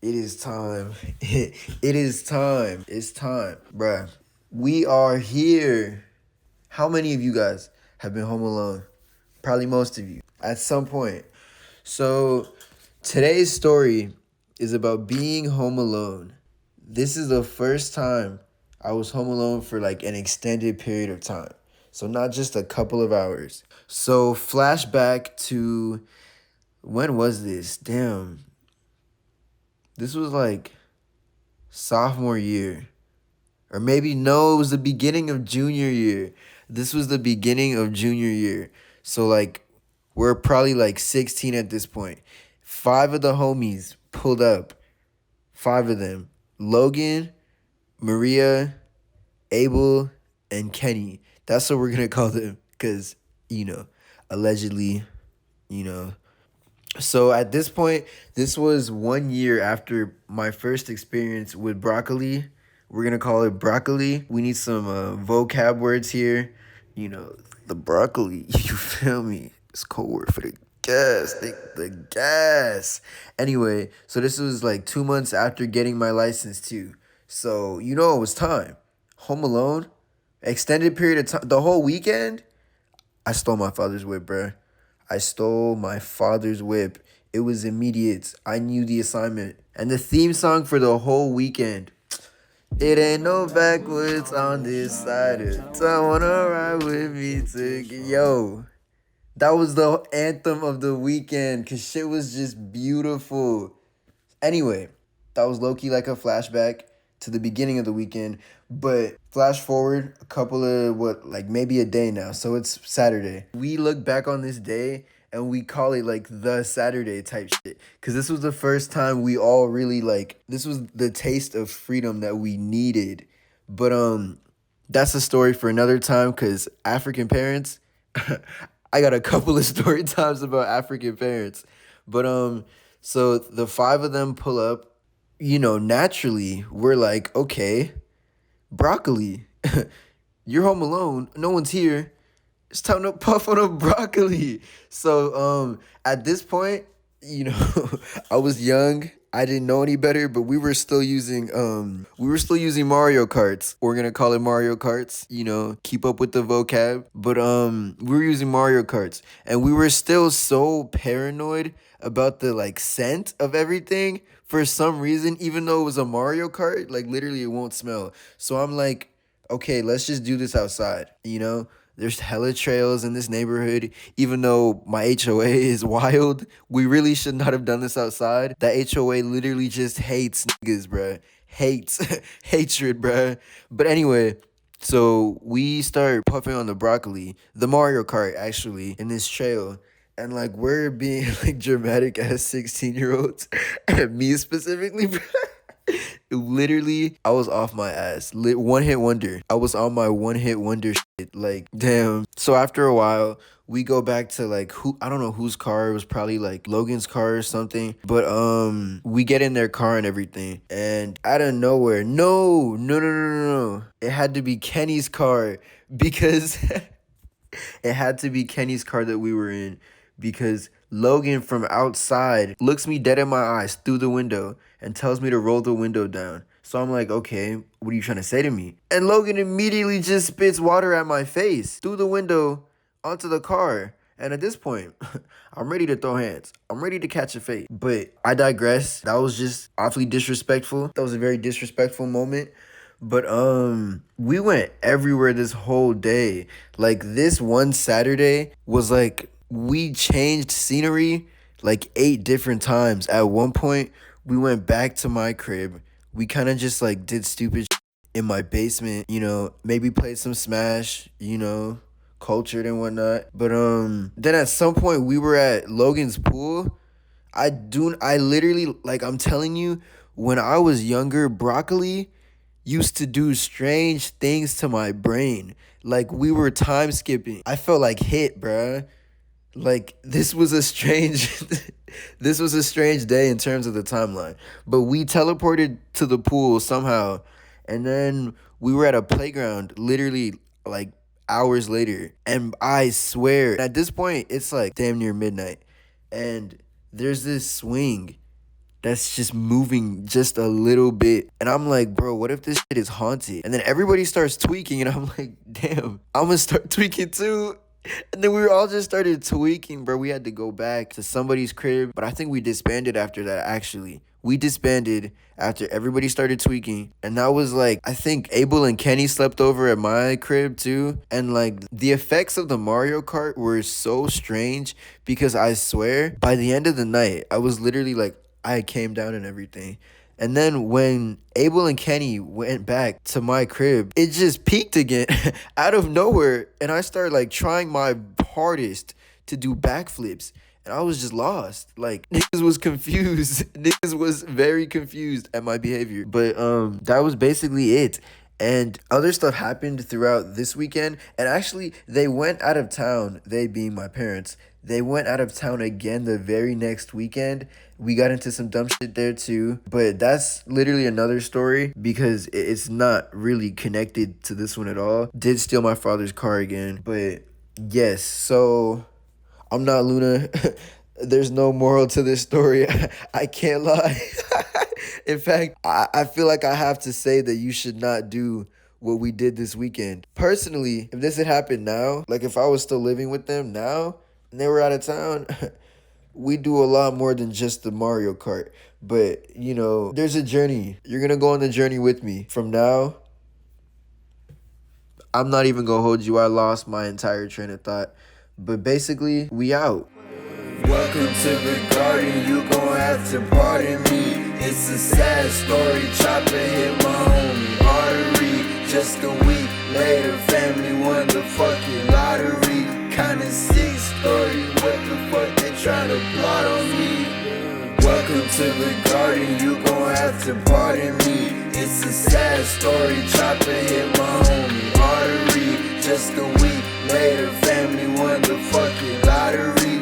It is time. It is time. It's time, bruh. We are here. How many of you guys have been home alone? Probably most of you at some point. So today's story is about being home alone. This is the first time I was home alone for like an extended period of time. So not just a couple of hours. So flashback to when was this? Damn. This was like sophomore year. Or maybe no, it was the beginning of junior year. This was the beginning of junior year. So like we're probably like 16 at this point. Five of the homies pulled up. Five of them. Logan, Maria, Abel, and Kenny. That's what we're gonna call them. Cause, allegedly, you know. So at this point, this was 1 year after my first experience with broccoli. We're gonna call it broccoli. We need some vocab words here. You know, the broccoli. You feel me? It's code word for the gas. The gas. Anyway, so this was like 2 months after getting my license too. So it was time. Home alone, extended period of time. The whole weekend, I stole my father's whip, bruh. I stole my father's whip. It was immediate. I knew the assignment. And the theme song for the whole weekend. It ain't no backwoods on this side of town. Wanna ride with me to get... Yo, that was the anthem of the weekend. Cause shit was just beautiful. Anyway, that was low-key like a flashback to the beginning of the weekend. But flash forward a couple of maybe a day now. So it's Saturday. We look back on this day and we call it like the Saturday type shit. Cause this was the first time we all really this was the taste of freedom that we needed. But that's a story for another time, cause African parents, I got a couple of story times about African parents. But so the five of them pull up, naturally, we're like, okay, broccoli, you're home alone. No one's here. It's time to puff on a broccoli. So at this point, I was young. I didn't know any better, but we were still using Mario Karts. We're gonna call it Mario Karts, keep up with the vocab. But we were using Mario Karts. And we were still so paranoid about the scent of everything for some reason, even though it was a Mario Kart, literally it won't smell. So I'm like, okay, let's just do this outside. There's hella trails in this neighborhood. Even though my HOA is wild, we really should not have done this outside. That HOA literally just hates niggas, bruh. Hates. Hatred, bruh. But anyway, so we start puffing on the broccoli, the Mario Kart actually, in this trail. And we're being dramatic as 16-year-olds. And me specifically, bruh. Literally, I was off my ass. One hit wonder. I was on my one hit wonder shit. Damn. So after a while, we go back to I don't know whose car. It was probably Logan's car or something. But we get in their car and everything. And out of nowhere, no. It had to be Kenny's car because it had to be Kenny's car that we were in, because Logan from outside looks me dead in my eyes through the window and tells me to roll the window down. So I'm like, okay, what are you trying to say to me? And Logan immediately just spits water at my face through the window onto the car. And at this point, I'm ready to throw hands. I'm ready to catch a fade. But I digress. That was just awfully disrespectful. That was a very disrespectful moment. But we went everywhere this whole day. This one Saturday was we changed scenery 8 different times. At one point, we went back to my crib. We kind of just did stupid in my basement, maybe played some Smash, cultured and whatnot. But then at some point we were at Logan's pool. I literally, I'm telling you, when I was younger, broccoli used to do strange things to my brain. We were time skipping. I felt hit, bruh. This was a strange this was a strange day in terms of the timeline. But we teleported to the pool somehow, and then we were at a playground literally hours later. And I swear, at this point it's damn near midnight, and there's this swing that's just moving just a little bit. And I'm like, bro, what if this shit is haunted? And then everybody starts tweaking, and I'm like, damn, I'm gonna start tweaking too. And then we all just started tweaking, bro. We had to go back to somebody's crib, but I think we disbanded after that, actually. We disbanded after everybody started tweaking. And that was like, I think Abel and Kenny slept over at my crib too. And like, the effects of the Mario Kart were so strange because I swear, by the end of the night, I was literally like, I came down and everything. And then when Abel and Kenny went back to my crib, it just peaked again out of nowhere. And I started like trying my hardest to do backflips. And I was just lost. Like, niggas was confused. Niggas was very confused at my behavior. But that was basically it. And other stuff happened throughout this weekend. And actually, they went out of town, they being my parents. They went out of town again the very next weekend. We got into some dumb shit there too. But that's literally another story because it's not really connected to this one at all. Did steal my father's car again. But yes, so I'm not Luna. There's no moral to this story. I can't lie. In fact, I feel like I have to say that you should not do what we did this weekend. Personally, if this had happened now, like if I was still living with them now and they were out of town, we do a lot more than just the Mario Kart. But, you know, there's a journey. You're going to go on the journey with me. From now, I'm not even going to hold you. I lost my entire train of thought. But basically, we out. Welcome to the garden, you gon' have to pardon me. It's a sad story, chopper hit my homie artery. Just a week later, family won the fucking lottery. Kinda sick story, what the fuck they tryna plot on me? Welcome to the garden, you gon' have to pardon me. It's a sad story, chopper hit my homie artery. Just a